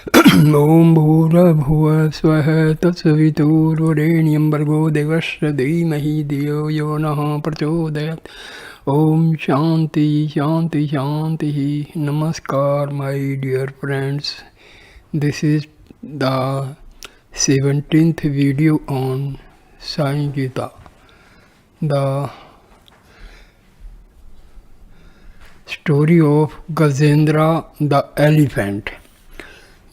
ॐ भूर्भुवः स्वः तत्सवितुर्वरेण्यं भर्गो देवस्य धीमहि धियो यो नः प्रचोदयात्. Om Shanti Shanti Shanti. Namaskar, my dear friends. This is the 17th video on Sai Gita. The story of Gajendra the elephant.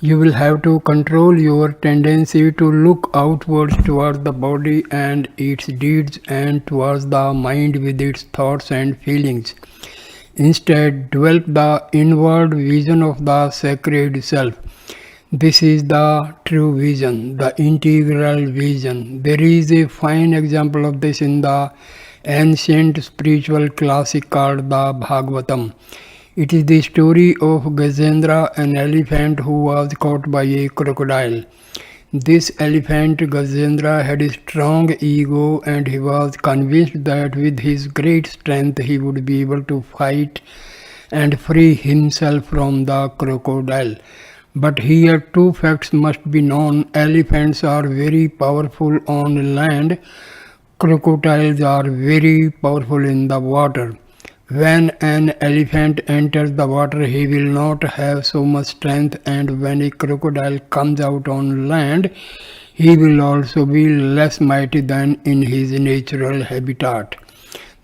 You will have to control your tendency to look outwards towards the body and its deeds and towards the mind with its thoughts and feelings. Instead, develop the inward vision of the sacred self. This is the true vision, the integral vision. There is a fine example of this in the ancient spiritual classic called the Bhagavatam. It is the story of Gajendra, an elephant who was caught by a crocodile. This elephant, Gajendra, had a strong ego and he was convinced that with his great strength he would be able to fight and free himself from the crocodile. But here two facts must be known. Elephants are very powerful on land. Crocodiles are very powerful in the water. When an elephant enters the water, he will not have so much strength, and when a crocodile comes out on land, he will also be less mighty than in his natural habitat,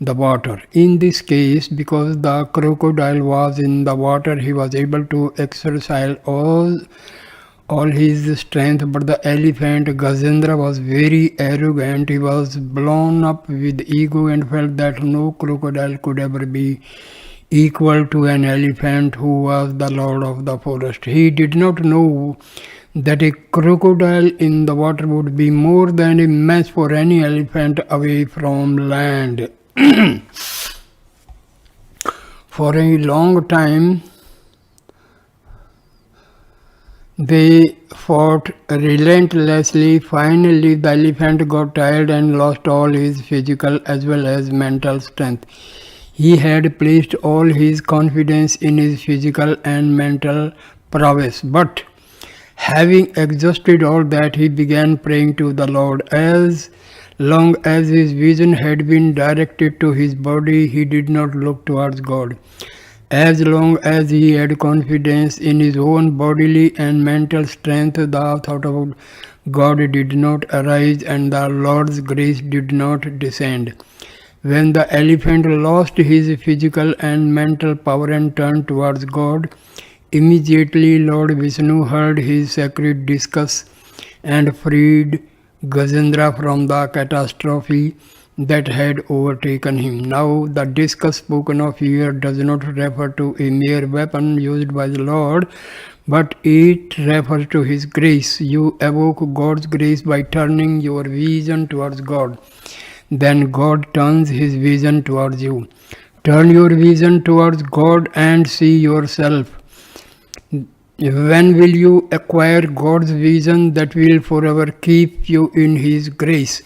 the water. In this case, because the crocodile was in the water, he was able to exercise all his strength, but the elephant Gajendra was very arrogant. He was blown up with ego and felt that no crocodile could ever be equal to an elephant who was the lord of the forest. He did not know that a crocodile in the water would be more than a match for any elephant away from land. For a long time, they fought relentlessly. Finally, the elephant got tired and lost all his physical as well as mental strength. He had placed all his confidence in his physical and mental prowess. But having exhausted all that, he began praying to the Lord. As long as his vision had been directed to his body, he did not look towards God. As long as he had confidence in his own bodily and mental strength, the thought of God did not arise and the Lord's grace did not descend. When the elephant lost his physical and mental power and turned towards God, immediately Lord Vishnu heard his sacred discourse and freed Gajendra from the catastrophe that had overtaken him. Now, the discus spoken of here does not refer to a mere weapon used by the Lord, but it refers to His grace. You evoke God's grace by turning your vision towards God. Then God turns His vision towards you. Turn your vision towards God and see yourself. When will you acquire God's vision that will forever keep you in His grace?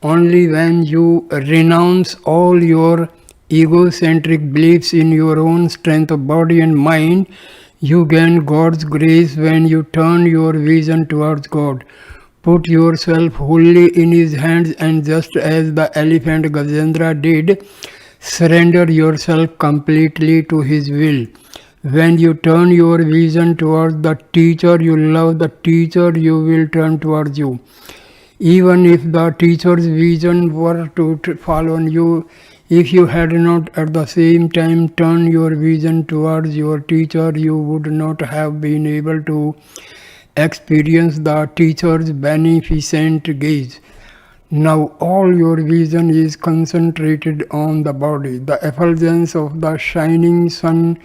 Only when you renounce all your egocentric beliefs in your own strength of body and mind, you gain God's grace. When you turn your vision towards God, put yourself wholly in His hands, and just as the elephant Gajendra did, surrender yourself completely to His will. When you turn your vision towards the teacher you love, the teacher you will turn towards you. Even if the teacher's vision were to fall on you, if you had not at the same time turned your vision towards your teacher, you would not have been able to experience the teacher's beneficent gaze. Now all your vision is concentrated on the body. The effulgence of the shining sun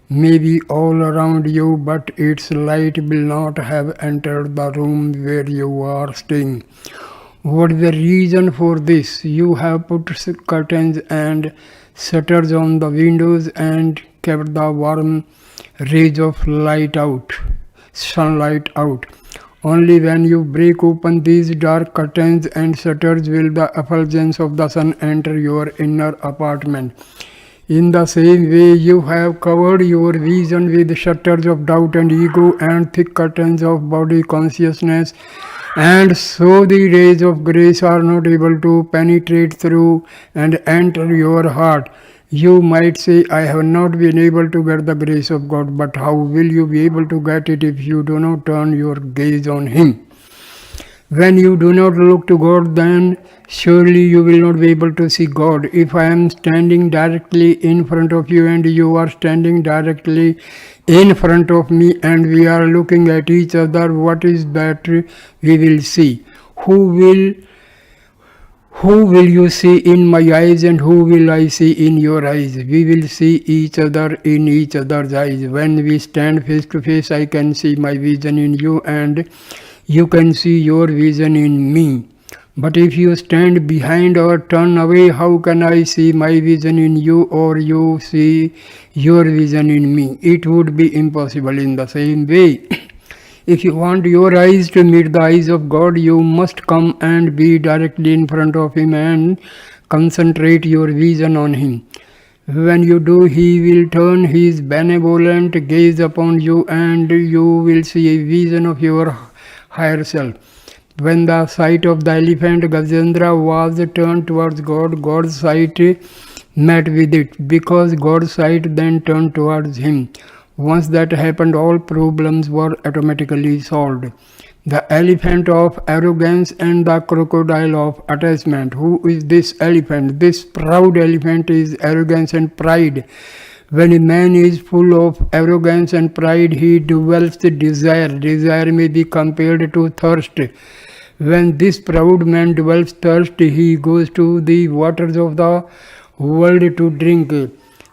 may be all around you, but its light will not have entered the room where you are staying. What is the reason for this? You have put curtains and shutters on the windows and kept the warm rays of sunlight out. Only when you break open these dark curtains and shutters will the effulgence of the sun enter your inner apartment. In the same way, you have covered your vision with shutters of doubt and ego and thick curtains of body consciousness, and so the rays of grace are not able to penetrate through and enter your heart. You might say, I have not been able to get the grace of God, but how will you be able to get it if you do not turn your gaze on Him? When you do not look to God, then surely you will not be able to see God. If I am standing directly in front of you and you are standing directly in front of me and we are looking at each other, what is that we will see? Who will you see in my eyes and who will I see in your eyes? We will see each other in each other's eyes. When we stand face to face, I can see my vision in you and you can see your vision in me. But if you stand behind or turn away, how can I see my vision in you or you see your vision in me? It would be impossible. In the same way, if you want your eyes to meet the eyes of God, you must come and be directly in front of Him and concentrate your vision on Him. When you do, He will turn His benevolent gaze upon you and you will see a vision of your higher self. When the sight of the elephant Gajendra was turned towards God, God's sight met with it, because God's sight then turned towards Him. Once that happened, all problems were automatically solved. The elephant of arrogance and the crocodile of attachment. Who is this elephant? This proud elephant is arrogance and pride. When a man is full of arrogance and pride, he develops desire. Desire may be compared to thirst. When this proud man develops thirst, he goes to the waters of the world to drink.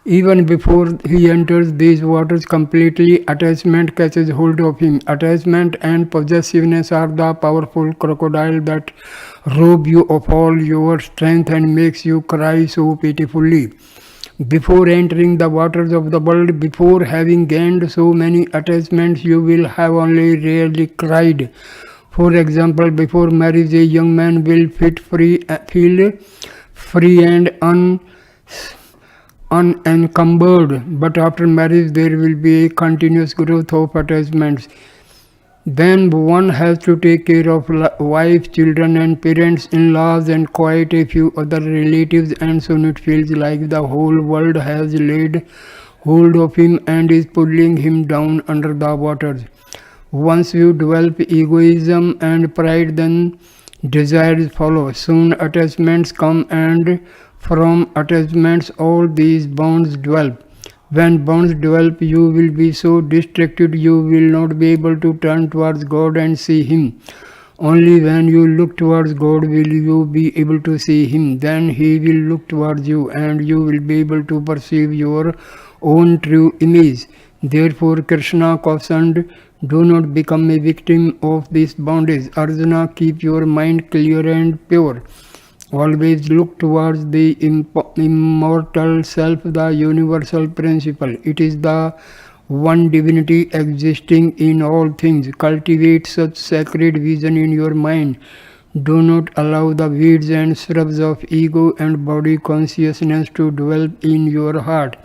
Even before he enters these waters completely, attachment catches hold of him. Attachment and possessiveness are the powerful crocodile that rob you of all your strength and makes you cry so pitifully. Before entering the waters of the world, before having gained so many attachments, you will have only rarely cried. For example, before marriage, a young man will feel free and unencumbered, but after marriage there will be a continuous growth of attachments. Then one has to take care of wife, children and parents-in-laws and quite a few other relatives, and soon it feels like the whole world has laid hold of him and is pulling him down under the waters. Once you develop egoism and pride, then desires follow. Soon attachments come, and from attachments all these bonds develop. When bonds develop, you will be so distracted you will not be able to turn towards God and see Him. Only when you look towards God will you be able to see Him. Then He will look towards you and you will be able to perceive your own true image. Therefore Krishna cautioned, do not become a victim of this bondage. Arjuna, keep your mind clear and pure. Always look towards the immortal self, the universal principle. It is the one divinity existing in all things. Cultivate such sacred vision in your mind. Do not allow the weeds and shrubs of ego and body consciousness to develop in your heart.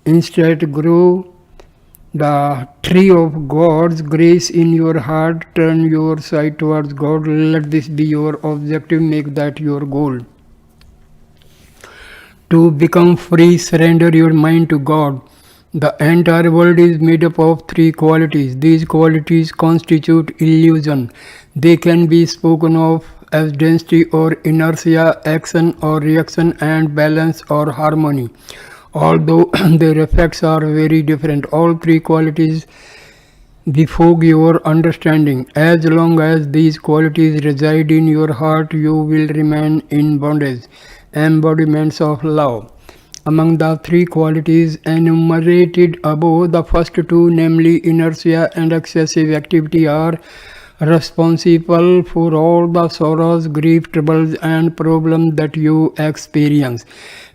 Instead, grow the tree of God's grace in your heart. Turn your sight towards God. Let this be your objective. Make that your goal. To become free, surrender your mind to God. The entire world is made up of three qualities. These qualities constitute illusion. They can be spoken of as density or inertia, action or reaction, and balance or harmony. Although their effects are very different, all three qualities befog your understanding. As long as these qualities reside in your heart, you will remain in bondage, embodiments of love. Among the three qualities enumerated above, the first two, namely inertia and excessive activity, are responsible for all the sorrows, grief, troubles and problems that you experience.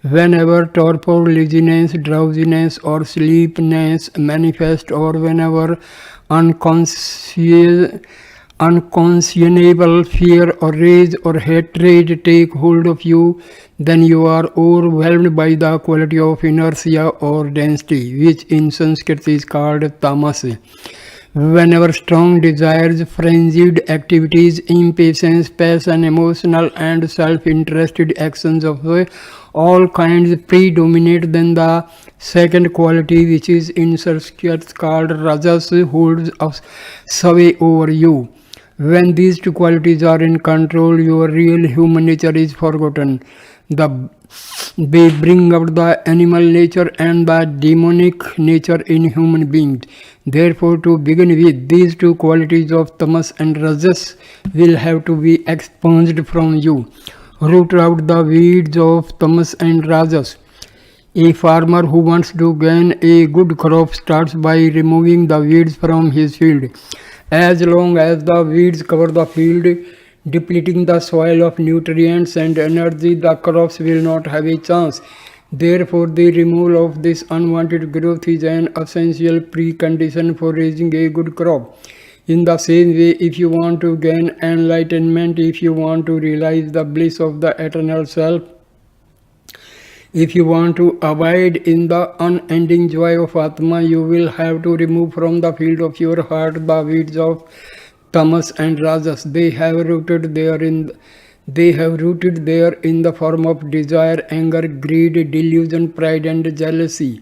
Whenever torpor, laziness, drowsiness or sleepiness manifest, or whenever unconscionable fear or rage or hatred take hold of you, then you are overwhelmed by the quality of inertia or density, which in Sanskrit is called tamas. Whenever strong desires, frenzied activities, impatience, passion, emotional and self-interested actions of all kinds predominate, then the second quality, which is in Sanskrit called rajas, holds sway over you. When these two qualities are in control, your real human nature is forgotten. They bring out the animal nature and the demonic nature in human beings. Therefore, to begin with, these two qualities of tamas and rajas will have to be expunged from you. Root out the weeds of tamas and rajas. A farmer who wants to gain a good crop starts by removing the weeds from his field. As long as the weeds cover the field, depleting the soil of nutrients and energy, the crops will not have a chance. Therefore, the removal of this unwanted growth is an essential precondition for raising a good crop. In the same way, if you want to gain enlightenment, if you want to realize the bliss of the eternal self, if you want to abide in the unending joy of Atma, you will have to remove from the field of your heart the weeds of tamas and rajas. They have rooted there in the form of desire, anger, greed, delusion, pride and jealousy,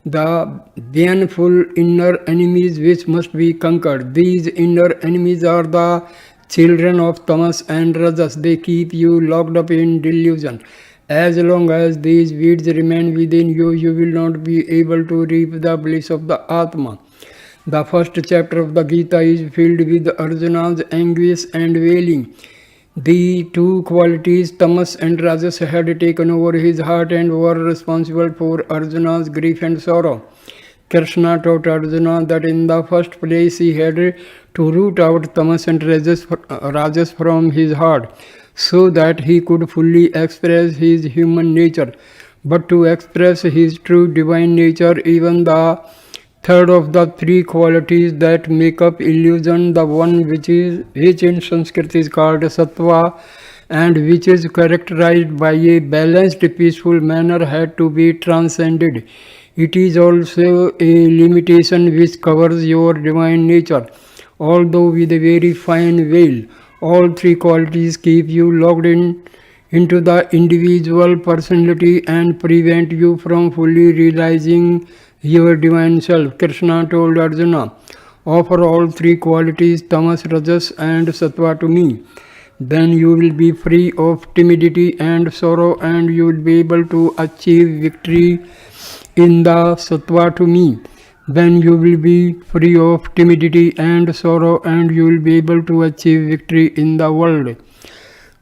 the baneful inner enemies which must be conquered. These inner enemies are the children of tamas and rajas. They keep you locked up in delusion. As long as these weeds remain within you, you will not be able to reap the bliss of the Atma. The first chapter of the Gita is filled with Arjuna's anguish and wailing. The two qualities, tamas and rajas, had taken over his heart and were responsible for Arjuna's grief and sorrow. Krishna taught Arjuna that in the first place he had to root out tamas and rajas from his heart, so that he could fully express his human nature. But to express his true divine nature, even the third of the three qualities that make up illusion, the one which in Sanskrit is called sattva and which is characterized by a balanced, peaceful manner, had to be transcended. It is also a limitation which covers your divine nature, although with a very fine veil. All three qualities keep you locked into the individual personality and prevent you from fully realizing your divine self. Krishna told Arjuna, offer all three qualities, tamas, rajas and sattva to me. Then you will be free of timidity and sorrow, and you will be able to achieve victory in the sattva to me. Then you will be free of timidity and sorrow, and you will be able to achieve victory in the world.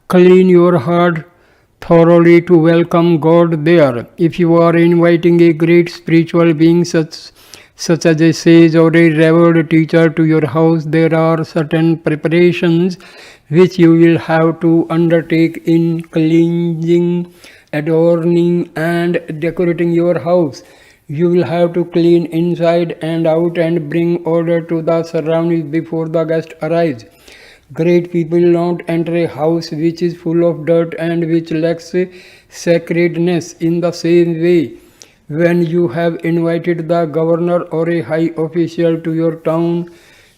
Clean your heart thoroughly to welcome God there. If you are inviting a great spiritual being such as a sage or a revered teacher to your house, there are certain preparations which you will have to undertake in cleansing, adorning and decorating your house. You will have to clean inside and out and bring order to the surroundings before the guest arrives. Great people don't enter a house which is full of dirt and which lacks sacredness. In the same way, when you have invited the governor or a high official to your town,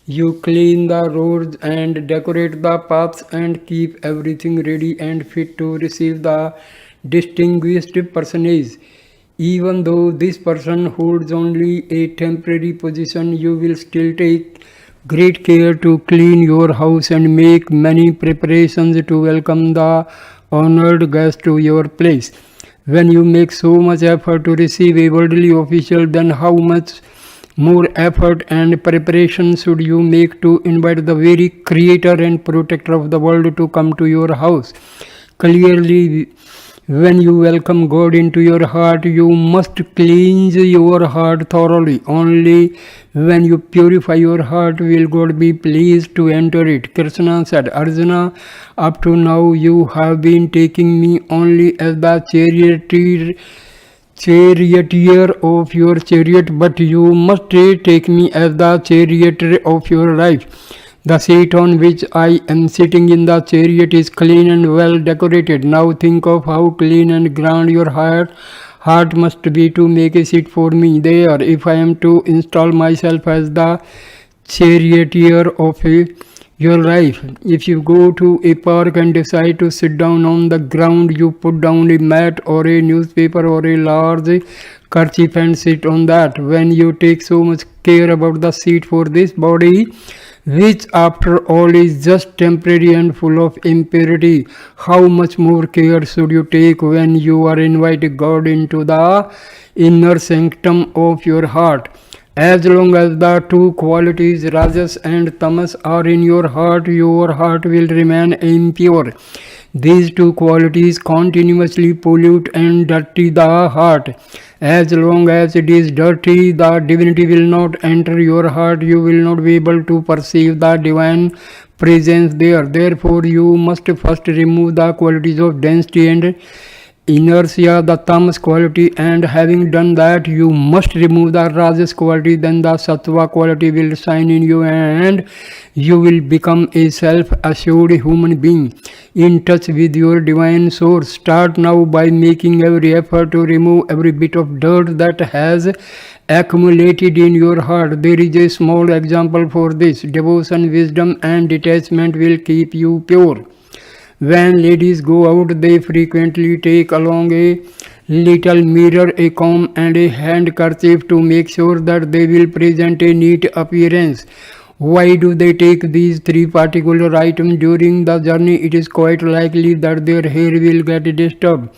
you clean the roads and decorate the paths and keep everything ready and fit to receive the distinguished personage. Even though this person holds only a temporary position, you will still take great care to clean your house and make many preparations to welcome the honored guest to your place. When you make so much effort to receive a worldly official, then how much more effort and preparation should you make to invite the very creator and protector of the world to come to your house? Clearly, when you welcome God into your heart, you must cleanse your heart thoroughly. Only when you purify your heart will God be pleased to enter it. Krishna said, Arjuna, up to now you have been taking me only as the charioteer of your chariot, but you must take me as the charioteer of your life. The seat on which I am sitting in the chariot is clean and well decorated. Now think of how clean and grand your heart must be to make a seat for me there. If I am to install myself as the charioteer of your life. If you go to a park and decide to sit down on the ground, you put down a mat or a newspaper or a large kerchief and sit on that. When you take so much care about the seat for this body, which after all is just temporary and full of impurity, how much more care should you take when you are inviting God into the inner sanctum of your heart? As long as the two qualities, Rajas and Tamas, are in your heart will remain impure. These two qualities continuously pollute and dirty the heart. As long as it is dirty, the divinity will not enter your heart. You will not be able to perceive the divine presence there. Therefore, you must first remove the qualities of density and inertia, the tamas quality, and having done that, you must remove the rajas quality. Then the sattva quality will shine in you and you will become a self-assured human being in touch with your divine source. Start now by making every effort to remove every bit of dirt that has accumulated in your heart. There is a small example for this. Devotion, wisdom and detachment will keep you pure. When ladies go out, they frequently take along a little mirror, a comb and a handkerchief to make sure that they will present a neat appearance. Why do they take these three particular items during the journey? It is quite likely that their hair will get disturbed.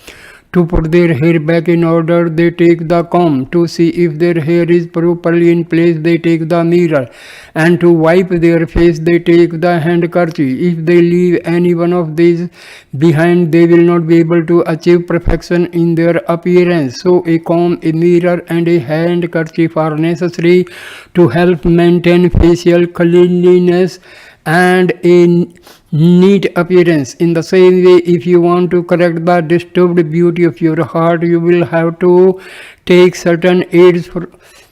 To put their hair back in order, they take the comb. To see if their hair is properly in place, they take the mirror. And to wipe their face, they take the handkerchief. If they leave any one of these behind, they will not be able to achieve perfection in their appearance. So a comb, a mirror and a handkerchief are necessary to help maintain facial cleanliness and a neat appearance. In the same way, if you want to correct the disturbed beauty of your heart, you will have to take certain aids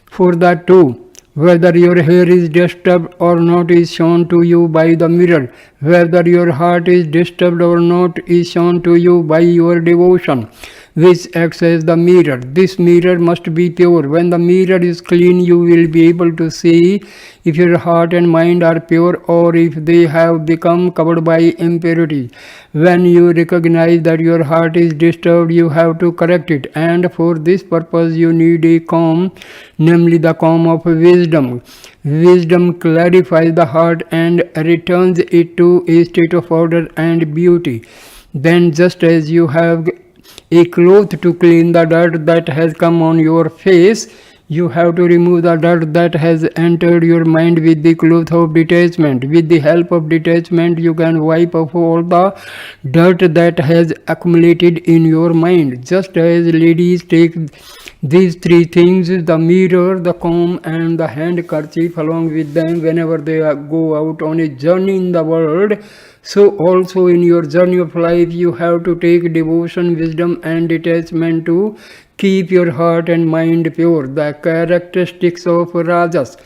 for that too. Whether your hair is disturbed or not is shown to you by the mirror. Whether your heart is disturbed or not is shown to you by your devotion, which acts as the mirror. This mirror must be pure. When the mirror is clean, you will be able to see if your heart and mind are pure or if they have become covered by impurity. When you recognize that your heart is disturbed, you have to correct it, and for this purpose you need a comb, namely the comb of wisdom. Wisdom clarifies the heart and returns it to a state of order and beauty. Then, just as you have a cloth to clean the dirt that has come on your face, you have to remove the dirt that has entered your mind with the cloth of detachment. With the help of detachment, you can wipe off all the dirt that has accumulated in your mind. Just as ladies take these three things, the mirror, the comb and the handkerchief, along with them whenever they go out on a journey in the world, so also in your journey of life you have to take devotion, wisdom and detachment to keep your heart and mind pure. The characteristics of Rajas.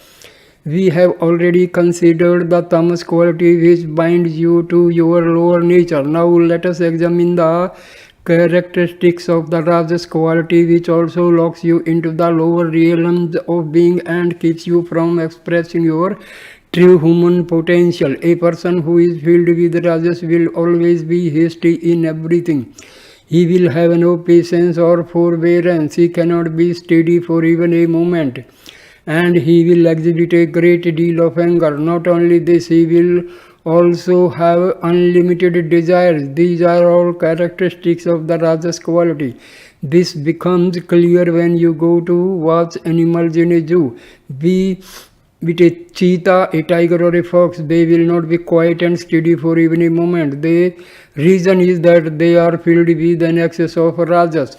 We have already considered the tamas quality which binds you to your lower nature. Now let us examine the characteristics of the Rajas quality which also locks you into the lower realms of being and keeps you from expressing your true human potential. A person who is filled with Rajas will always be hasty in everything. He will have no patience or forbearance. He cannot be steady for even a moment. And he will exhibit a great deal of anger. Not only this, he will also have unlimited desires. These are all characteristics of the Rajas quality. This becomes clear when you go to watch animals in a zoo. Be it a cheetah, a tiger or a fox, they will not be quiet and steady for even a moment. The reason is that they are filled with an excess of Rajas.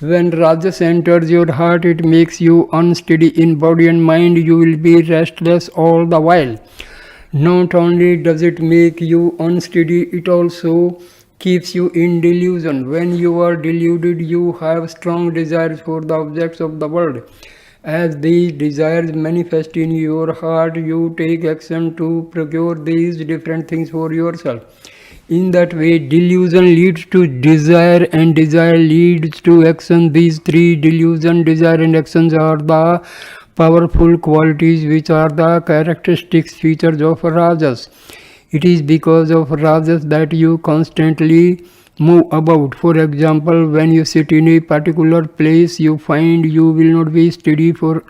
When Rajas enters your heart, it makes you unsteady in body and mind. You will be restless all the while. Not only does it make you unsteady, it also keeps you in delusion. When you are deluded, you have strong desires for the objects of the world. As these desires manifest in your heart, you take action to procure these different things for yourself. In that way, delusion leads to desire and desire leads to action. These three, delusion, desire and actions, are the powerful qualities which are the characteristics features of Rajas. It is because of Rajas that you constantly move about. For example, when you sit in a particular place, you find you will not be steady for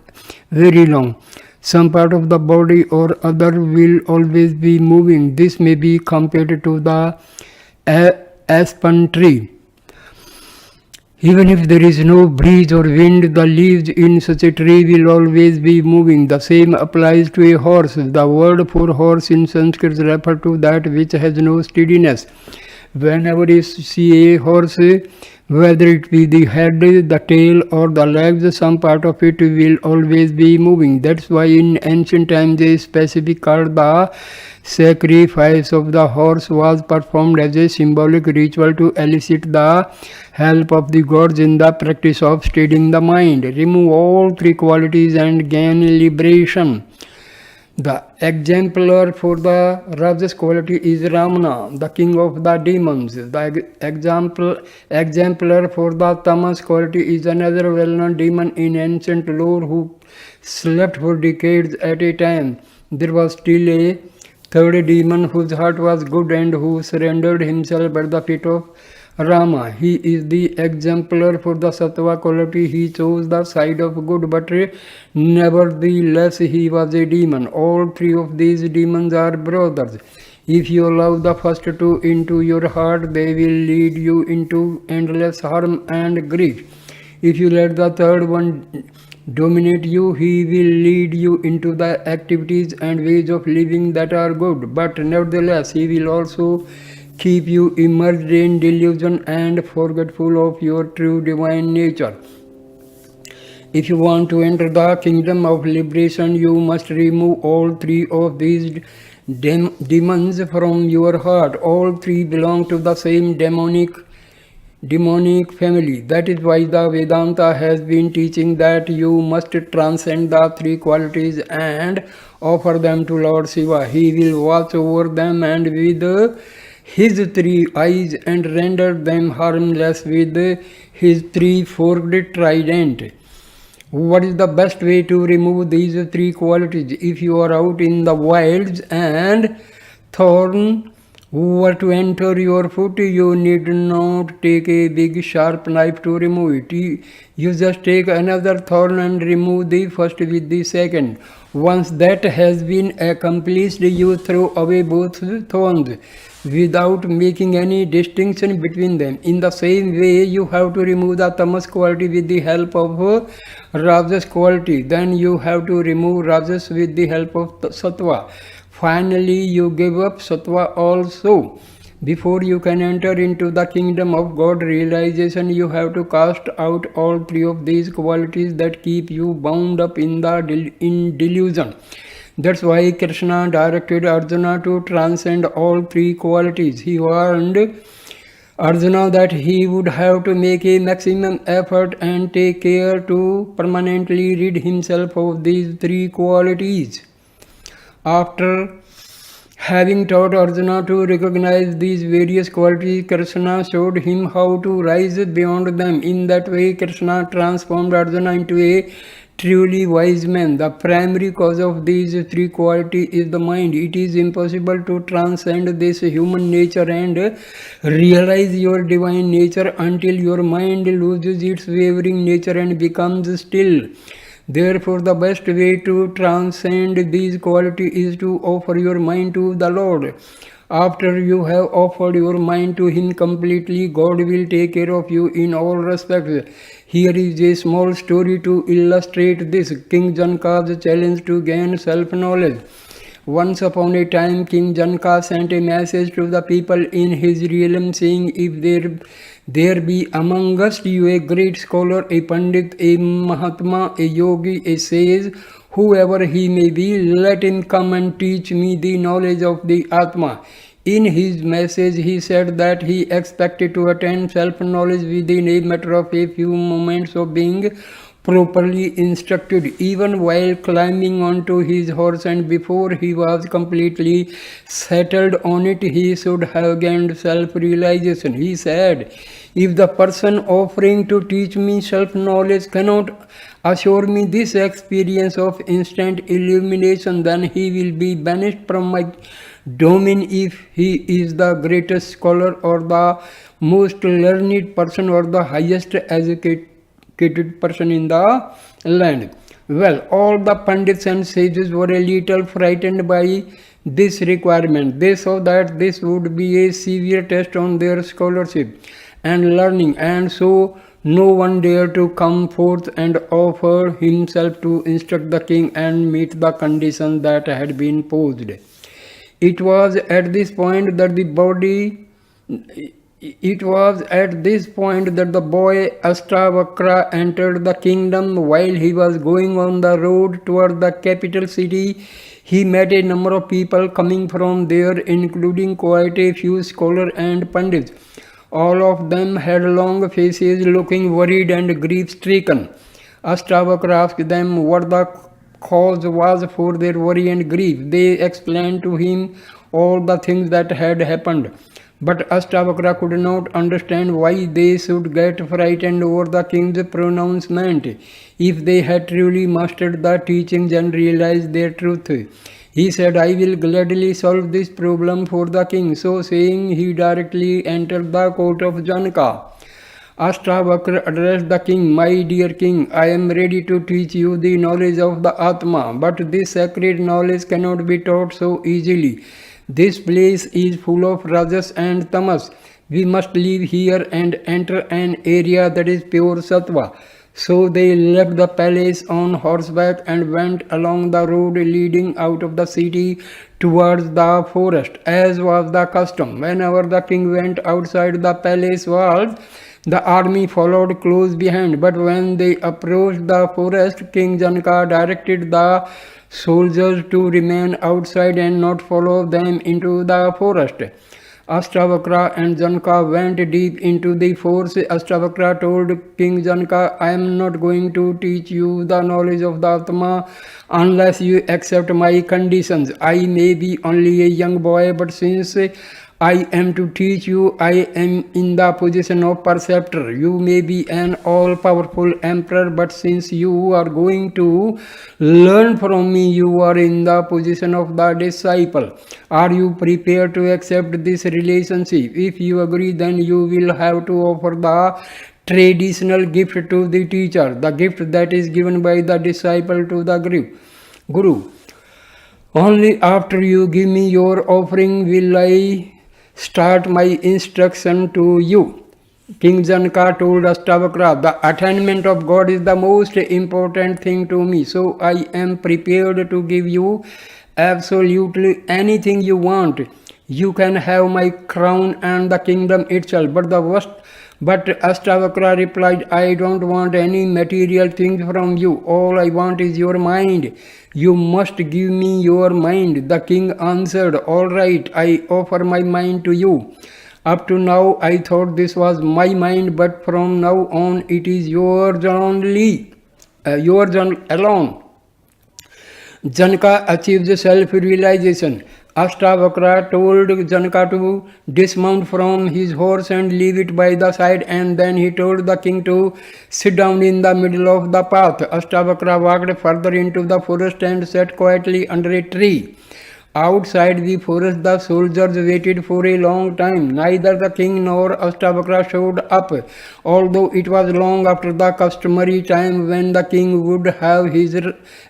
very long. Some part of the body or other will always be moving. This may be compared to the aspen tree. Even if there is no breeze or wind, the leaves in such a tree will always be moving. The same applies to a horse. The word for horse in Sanskrit refers to that which has no steadiness. Whenever you see a horse, whether it be the head, the tail or the legs, some part of it will always be moving. That's why in ancient times a specific called the sacrifice of the horse was performed as a symbolic ritual to elicit the help of the gods in the practice of steadying the mind. Remove all three qualities and gain liberation. The exemplar for the Rajas quality is Ramana, the king of the demons. The exemplar for the Tamas quality is another well-known demon in ancient lore who slept for decades at a time. There was still a third demon whose heart was good and who surrendered himself at the feet of Rama. He is the exemplar for the Sattva quality. He chose the side of good, but nevertheless he was a demon. All three of these demons are brothers. If you allow the first two into your heart, they will lead you into endless harm and grief. If you let the third one dominate you, he will lead you into the activities and ways of living that are good. But nevertheless, he will also keep you immersed in delusion and forgetful of your true divine nature. If you want to enter the kingdom of liberation, you must remove all three of these demons from your heart. All three belong to the same demonic family. That is why the Vedanta has been teaching that you must transcend the three qualities and offer them to Lord Shiva. He will watch over them and with his three eyes and render them harmless with his three-forked trident. What is the best way to remove these three qualities? If you are out in the wilds and thorn were to enter your foot, you need not take a big sharp knife to remove it. You just take another thorn and remove the first with the second. Once that has been accomplished, you throw away both thorns without making any distinction between them. In the same way, you have to remove the tamas quality with the help of rajas quality. Then you have to remove rajas with the help of sattva. Finally, you give up sattva also. Before you can enter into the kingdom of God realization, you have to cast out all three of these qualities that keep you bound up in delusion. That's why Krishna directed Arjuna to transcend all three qualities. He warned Arjuna that he would have to make a maximum effort and take care to permanently rid himself of these three qualities. After having taught Arjuna to recognize these various qualities, Krishna showed him how to rise beyond them. In that way, Krishna transformed Arjuna into a truly wise man. The primary cause of these three qualities is the mind. It is impossible to transcend this human nature and realize your divine nature until your mind loses its wavering nature and becomes still. Therefore, the best way to transcend these qualities is to offer your mind to the Lord. After you have offered your mind to Him completely, God will take care of you in all respects. Here is a small story to illustrate this. King Janaka's challenge to gain self-knowledge. Once upon a time, King Janaka sent a message to the people in his realm saying, if there be among us you a great scholar, a pandit, a mahatma, a yogi, a sage, whoever he may be, let him come and teach me the knowledge of the Atma. In his message, he said that he expected to attain self-knowledge within a matter of a few moments of being properly instructed, even while climbing onto his horse, and before he was completely settled on it, he should have gained self-realization. He said, if the person offering to teach me self-knowledge cannot assure me this experience of instant illumination, then he will be banished from my domain if he is the greatest scholar or the most learned person or the highest educated person in the land. Well, all the Pandits and sages were a little frightened by this requirement. They saw that this would be a severe test on their scholarship and learning, and so no one dared to come forth and offer himself to instruct the king and meet the conditions that had been posed. It was at this point that the boy Astavakra entered the kingdom. While he was going on the road toward the capital city, he met a number of people coming from there, including quite a few scholars and pandits. All of them had long faces, looking worried and grief-stricken. Astavakra asked them what the cause was for their worry and grief. They explained to him all the things that had happened. But Astavakra could not understand why they should get frightened over the king's pronouncement if they had truly mastered the teachings and realized their truth. He said, I will gladly solve this problem for the king. So saying, he directly entered the court of Janaka. Astavakra addressed the king, my dear king, I am ready to teach you the knowledge of the Atma, but this sacred knowledge cannot be taught so easily. This place is full of rajas and tamas. We must leave here and enter an area that is pure sattva. So they left the palace on horseback and went along the road leading out of the city towards the forest. As was the custom, whenever the king went outside the palace walls, the army followed close behind. But when they approached the forest, King Janaka directed the soldiers to remain outside and not follow them into the forest. Astavakra and Janaka went deep into the forest. Astavakra told King Janaka, I am not going to teach you the knowledge of the Atma unless you accept my conditions. I may be only a young boy, but since I am to teach you, I am in the position of preceptor. You may be an all-powerful emperor, but since you are going to learn from me, you are in the position of the disciple. Are you prepared to accept this relationship? If you agree, then you will have to offer the traditional gift to the teacher, the gift that is given by the disciple to the Guru. Only after you give me your offering will I start my instruction to you. King Janaka told Astavakra, the attainment of God is the most important thing to me, so I am prepared to give you absolutely anything you want. You can have my crown and the kingdom itself, but Astavakra replied, I don't want any material things from you. All I want is your mind. You must give me your mind. The king answered, all right, I offer my mind to you. Up to now, I thought this was my mind, but from now on, it is yours only, yours alone. Janaka achieved self-realization. Astavakra told Janaka to dismount from his horse and leave it by the side, and then he told the king to sit down in the middle of the path. Astavakra walked further into the forest and sat quietly under a tree. Outside the forest, the soldiers waited for a long time. Neither the king nor Astavakra showed up, although it was long after the customary time when the king would have his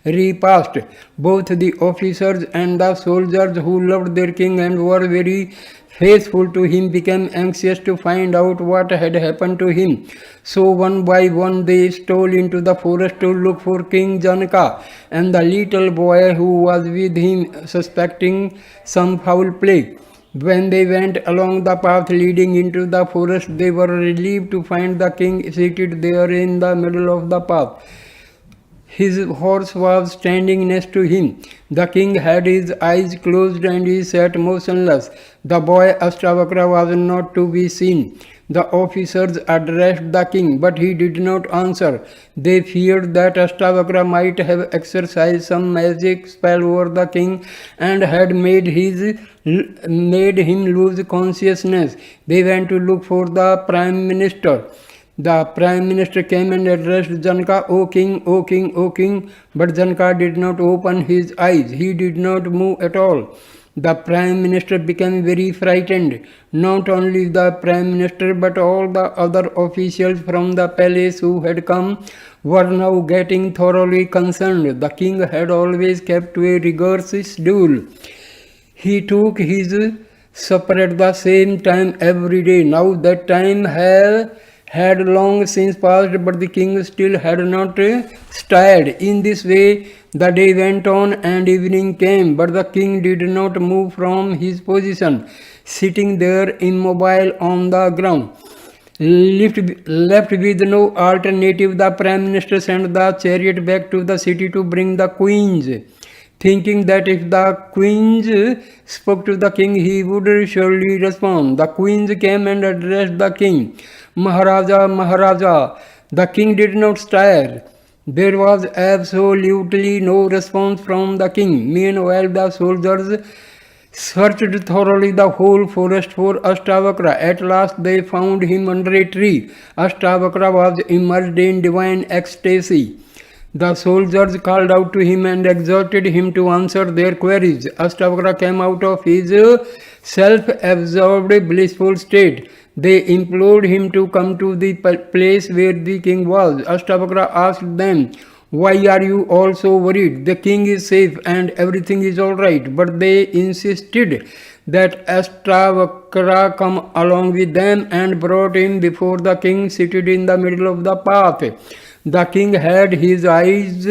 repast. Both the officers and the soldiers who loved their king and were very faithful to him became anxious to find out what had happened to him. So one by one they stole into the forest to look for King Janaka and the little boy who was with him, suspecting some foul play. When they went along the path leading into the forest, they were relieved to find the king seated there in the middle of the path. His horse was standing next to him. The king had his eyes closed and he sat motionless. The boy Ashtavakra was not to be seen. The officers addressed the king, but he did not answer. They feared that Ashtavakra might have exercised some magic spell over the king and had made him lose consciousness. They went to look for the prime minister. The prime minister came and addressed Janaka, O king, O king, O king. But Janaka did not open his eyes. He did not move at all. The prime minister became very frightened. Not only the prime minister but all the other officials from the palace who had come were now getting thoroughly concerned. The king had always kept to a rigorous schedule. He took his supper at the same time every day. Now that time had long since passed, but the king still had not stirred. In this way, the day went on and evening came, but the king did not move from his position, sitting there immobile on the ground. Left with no alternative, the prime minister sent the chariot back to the city to bring the queens, thinking that if the queens spoke to the king, he would surely respond. The queens came and addressed the king. Maharaja, Maharaja. The king did not stir. There was absolutely no response from the king. Meanwhile, the soldiers searched thoroughly the whole forest for Ashtavakra. At last they found him under a tree. Ashtavakra was immersed in divine ecstasy. The soldiers called out to him and exhorted him to answer their queries. Ashtavakra came out of his self-absorbed blissful state. They implored him to come to the place where the king was. Ashtavakra asked them, why are you all so worried? The king is safe and everything is all right. But they insisted that Ashtavakra come along with them and brought him before the king seated in the middle of the path. The king had his eyes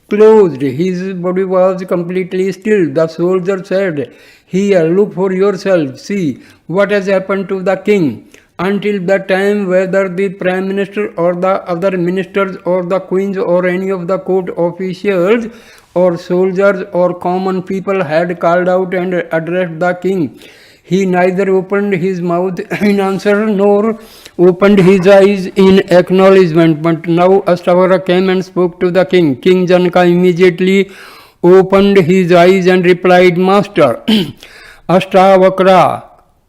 closed. His body was completely still. The soldier said, here, look for yourself. See what has happened to the king. Until that time, whether the prime minister or the other ministers or the queens or any of the court officials or soldiers or common people had called out and addressed the king, he neither opened his mouth in answer nor opened his eyes in acknowledgement. But now Ashtavakra came and spoke to the king. King Janaka immediately opened his eyes and replied, Master. Ashtavakra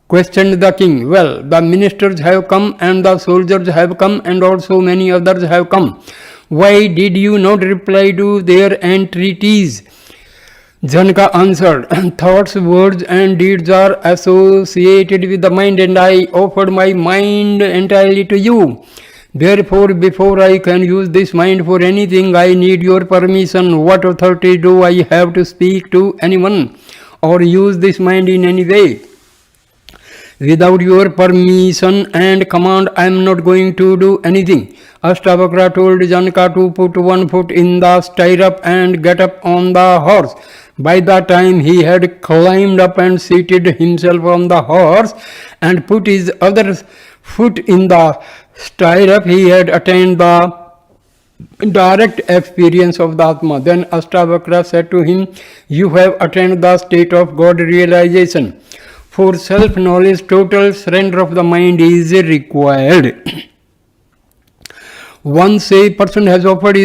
questioned the king. Well, the ministers have come and the soldiers have come and also many others have come. Why did you not reply to their entreaties? Janaka answered, thoughts, words and deeds are associated with the mind and I offered my mind entirely to you. Therefore, before I can use this mind for anything, I need your permission. What authority do I have to speak to anyone or use this mind in any way? Without your permission and command, I am not going to do anything. Ashtavakra told Janaka to put one foot in the stirrup and get up on the horse. By the time he had climbed up and seated himself on the horse and put his other foot in the stirrup, he had attained the direct experience of the Atma. Then Ashtavakra said to him, you have attained the state of God realization. For self-knowledge, total surrender of the mind is required. Once a person has offered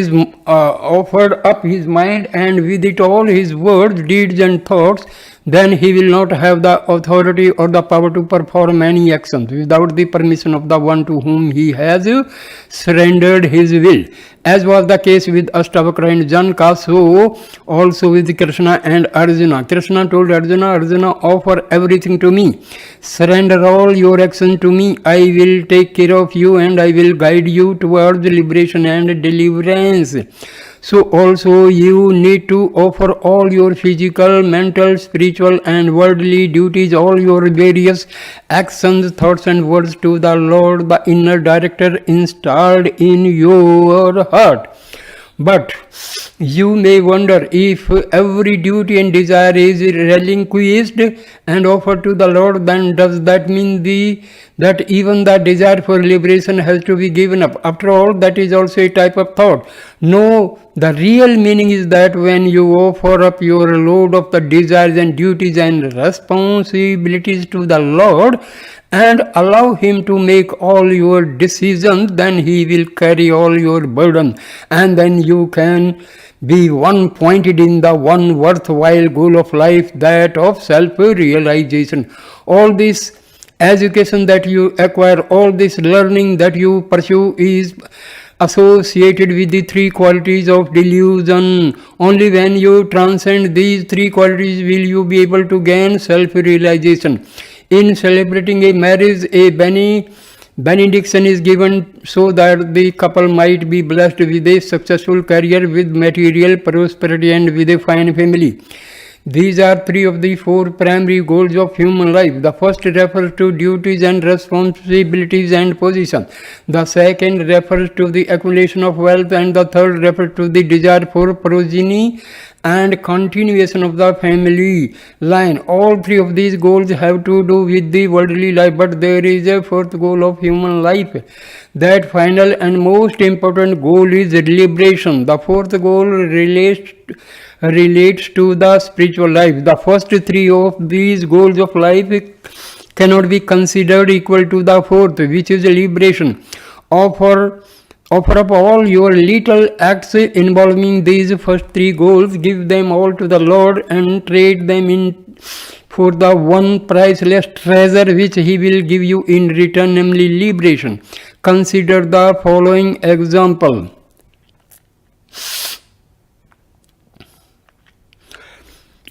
up his mind and with it all his words, deeds and thoughts, then he will not have the authority or the power to perform any actions without the permission of the one to whom he has surrendered his will. As was the case with Ashtavakra and Janaka, so also with Krishna and Arjuna. Krishna told Arjuna, Arjuna, offer everything to me. Surrender all your actions to me. I will take care of you and I will guide you towards liberation and deliverance. So also you need to offer all your physical, mental, spiritual and worldly duties, all your various actions, thoughts and words to the Lord, the inner director installed in your heart. But you may wonder, if every duty and desire is relinquished and offered to the Lord, then does that mean that even the desire for liberation has to be given up? After all, that is also a type of thought. No, the real meaning is that when you offer up your load of the desires and duties and responsibilities to the Lord and allow Him to make all your decisions, then He will carry all your burden, and then you can be one pointed in the one worthwhile goal of life, that of self-realization. All this education that you acquire, all this learning that you pursue is associated with the three qualities of delusion. Only when you transcend these three qualities will you be able to gain self-realization. In celebrating a marriage, a benediction is given so that the couple might be blessed with a successful career, with material prosperity, and with a fine family. These are three of the four primary goals of human life. The first refers to duties and responsibilities and position. The second refers to the accumulation of wealth, and the third refers to the desire for progeny and continuation of the family line. All three of these goals have to do with the worldly life, but there is a fourth goal of human life. That final and most important goal is liberation. The fourth goal relates to the spiritual life. The first three of these goals of life cannot be considered equal to the fourth, which is liberation. Offer up all your little acts involving these first three goals, give them all to the Lord, and trade them in for the one priceless treasure which He will give you in return, namely liberation. Consider the following example.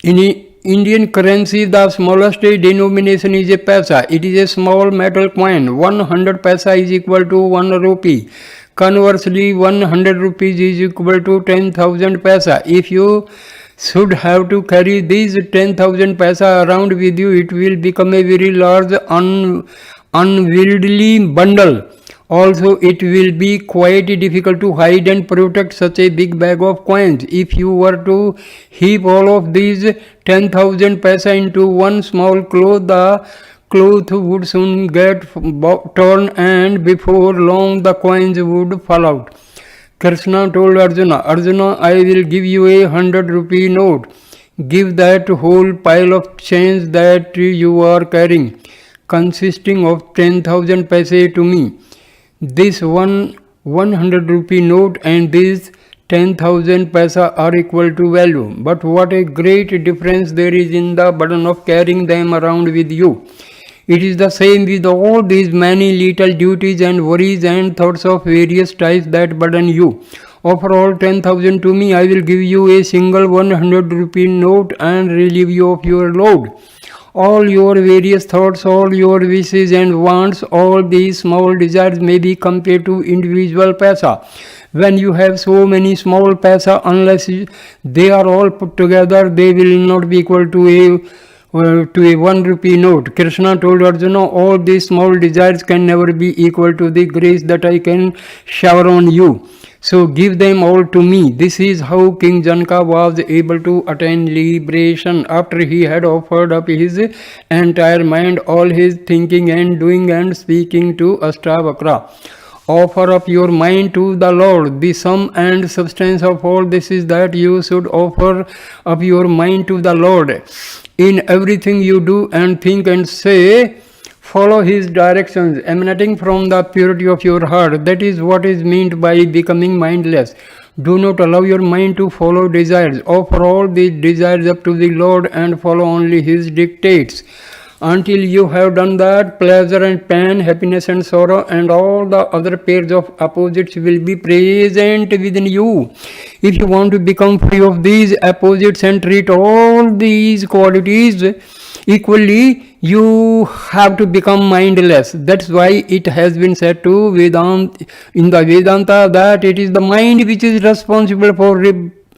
In Indian currency, the smallest denomination is a paisa. It is a small metal coin. 100 paisa is equal to 1 rupee. Conversely, 100 rupees is equal to 10,000 paisa. If you should have to carry these 10,000 paisa around with you, it will become a very large unwieldy bundle. Also, it will be quite difficult to hide and protect such a big bag of coins. If you were to heap all of these 10,000 paisa into one small cloth, the cloth would soon get torn, and before long the coins would fall out. Krishna told Arjuna, I will give you a 100 rupee note. Give that whole pile of change that you are carrying, consisting of 10,000 paise, to me. This 100 rupee note and this 10,000 paisa are equal to value. But what a great difference there is in the burden of carrying them around with you. It is the same with all these many little duties and worries and thoughts of various types that burden you. Offer all 10,000 to me, I will give you a single 100 rupee note and relieve you of your load. All your various thoughts, all your wishes and wants, all these small desires may be compared to individual paisa. When you have so many small paisa, unless they are all put together, they will not be equal to a 1 rupee note. Krishna told Arjuna, all these small desires can never be equal to the grace that I can shower on you. So give them all to me. This is how King Janaka was able to attain liberation after he had offered up his entire mind, all his thinking and doing and speaking to Ashtavakra. Offer up your mind to the Lord. The sum and substance of all this is that you should offer up your mind to the Lord. In everything you do and think and say, follow His directions emanating from the purity of your heart. That is what is meant by becoming mindless. Do not allow your mind to follow desires. Offer all these desires up to the Lord and follow only His dictates. Until you have done that, pleasure and pain, happiness and sorrow, and all the other pairs of opposites will be present within you. If you want to become free of these opposites and treat all these qualities equally, you have to become mindless. That's why it has been said to Vedanta, in the Vedanta, that it is the mind which is responsible for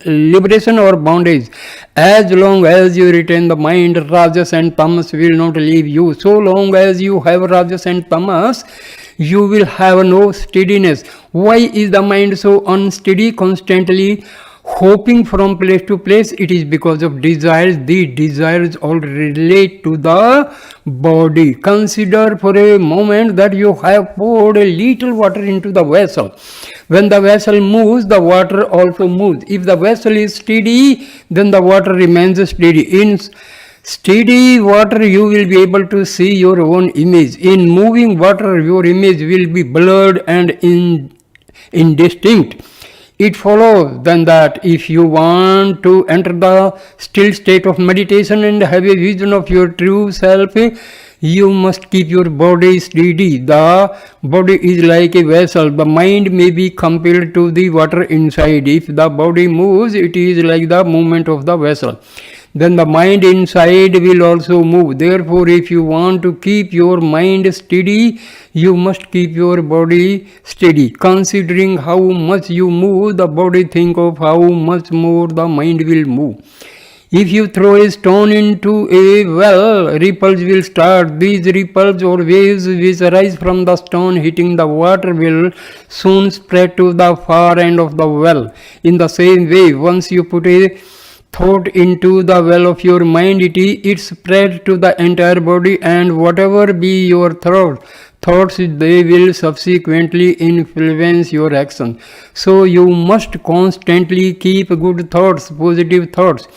liberation or bondage. As long as you retain the mind, rajas and tamas will not leave you. So long as you have rajas and tamas, you will have no steadiness. Why is the mind so unsteady constantly? hopping from place to place, it is because of desires. The desires all relate to the body. Consider for a moment that you have poured a little water into the vessel. When the vessel moves, the water also moves. If the vessel is steady, then the water remains steady. In steady water, you will be able to see your own image. In moving water, your image will be blurred and indistinct. It follows then that if you want to enter the still state of meditation and have a vision of your true self, you must keep your body steady. The body is like a vessel. The mind may be compelled to the water inside. If the body moves, it is like the movement of the vessel. Then the mind inside will also move. Therefore, if you want to keep your mind steady, you must keep your body steady. Considering how much you move the body, think of how much more the mind will move. If you throw a stone into a well, ripples will start. These ripples or waves which arise from the stone hitting the water will soon spread to the far end of the well. In the same way, once you put a thought into the well of your mind, it spread to the entire body, and whatever be your thoughts, they will subsequently influence your action. So you must constantly keep good thoughts, positive thoughts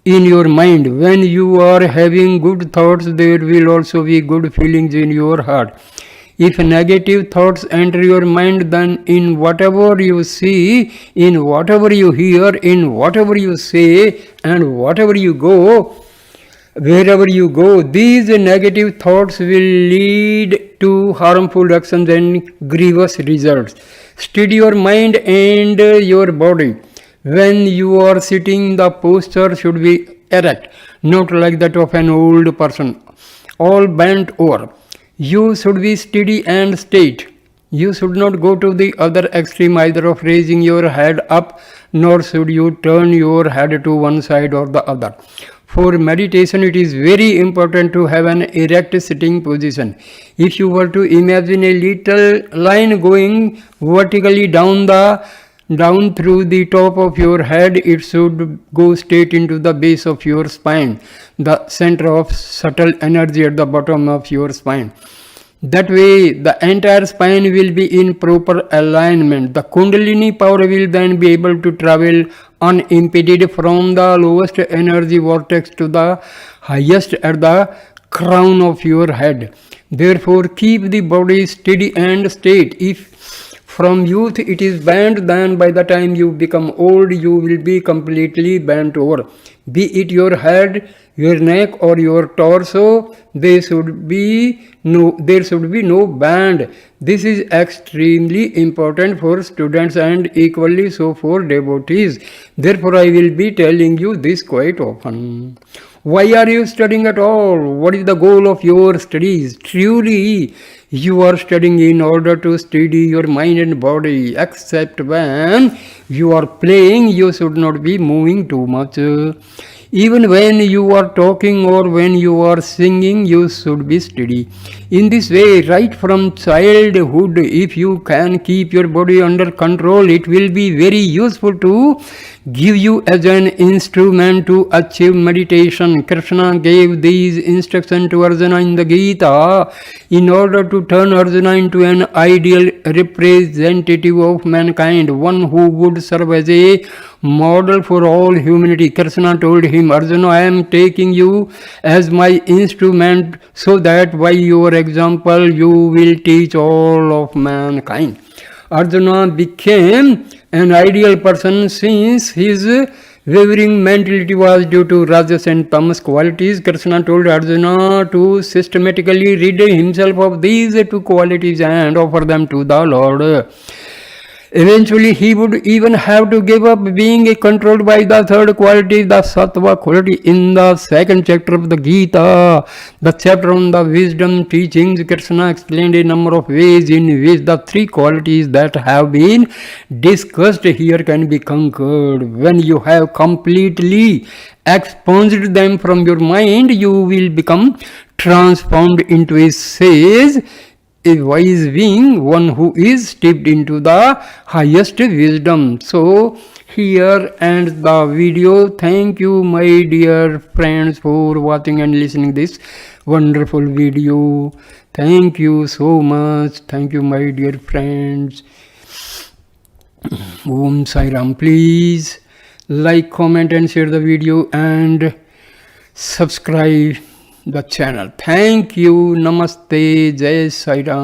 in your mind. When you are having good thoughts, there will also be good feelings in your heart. If negative thoughts enter your mind, then in whatever you see, in whatever you hear, in whatever you say, and whatever you go, wherever you go, these negative thoughts will lead to harmful actions and grievous results. Steady your mind and your body. When you are sitting, the posture should be erect, not like that of an old person, all bent over. You should be steady and straight. You should not go to the other extreme either of raising your head up, nor should you turn your head to one side or the other. For meditation, it is very important to have an erect sitting position. If you were to imagine a little line going vertically down through the top of your head, it should go straight into the base of your spine, the center of subtle energy at the bottom of your spine. That way, the entire spine will be in proper alignment. The Kundalini power will then be able to travel unimpeded from the lowest energy vortex to the highest at the crown of your head. Therefore, keep the body steady and straight. If from youth it is bent, then by the time you become old, you will be completely bent over. Be it your head, your neck, or your torso, there should be no bend. This is extremely important for students and equally so for devotees. Therefore, I will be telling you this quite often. Why are you studying at all? What is the goal of your studies? Truly, you are studying in order to steady your mind and body. Except when you are playing, you should not be moving too much. Even when you are talking or when you are singing, you should be steady. In this way, right from childhood, if you can keep your body under control, it will be very useful to give you as an instrument to achieve meditation. Krishna gave these instructions to Arjuna in the Gita in order to turn Arjuna into an ideal representative of mankind, one who would serve as a model for all humanity. Krishna told him, Arjuna, I am taking you as my instrument so that by your example you will teach all of mankind. Arjuna became an ideal person since his wavering mentality was due to Rajas and Tamas qualities. Krishna told Arjuna to systematically rid himself of these two qualities and offer them to the Lord. Eventually, he would even have to give up being controlled by the third quality, the Sattva quality. In the second chapter of the Gita, the chapter on the wisdom teachings, Krishna explained a number of ways in which the three qualities that have been discussed here can be conquered. When you have completely expunged them from your mind, you will become transformed into a sage, a wise being, one who is steeped into the highest wisdom. So here ends the video. Thank you, my dear friends, for watching and listening this wonderful video. Thank you so much. Thank you, my dear friends. Om Sai Ram. Please like, comment and share the video and subscribe the channel. Thank you. Namaste. Jai Sai Ram.